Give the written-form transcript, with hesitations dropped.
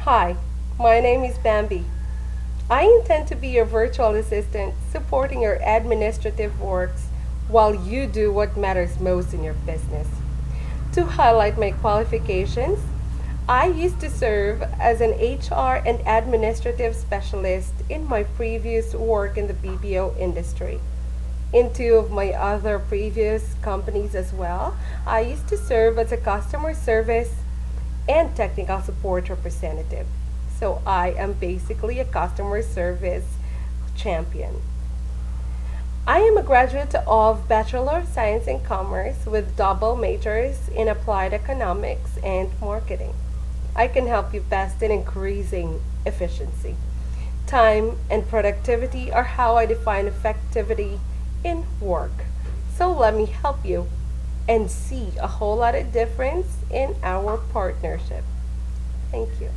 Hi, my name is Bambi. I intend to be your virtual assistant, supporting your administrative works while you do what matters most in your business. To highlight my qualifications, I used to serve as an HR and administrative specialist in my previous work in the BPO industry. In two of my other previous companies as well, I used to serve as a customer service and technical support representative. So I am basically a customer service champion. I am a graduate of Bachelor of Science in Commerce with double majors in applied economics and marketing. I can help you best in increasing efficiency. Time and productivity are how I define effectivity in work. So let me help you and see a whole lot of difference in our partnership. Thank you.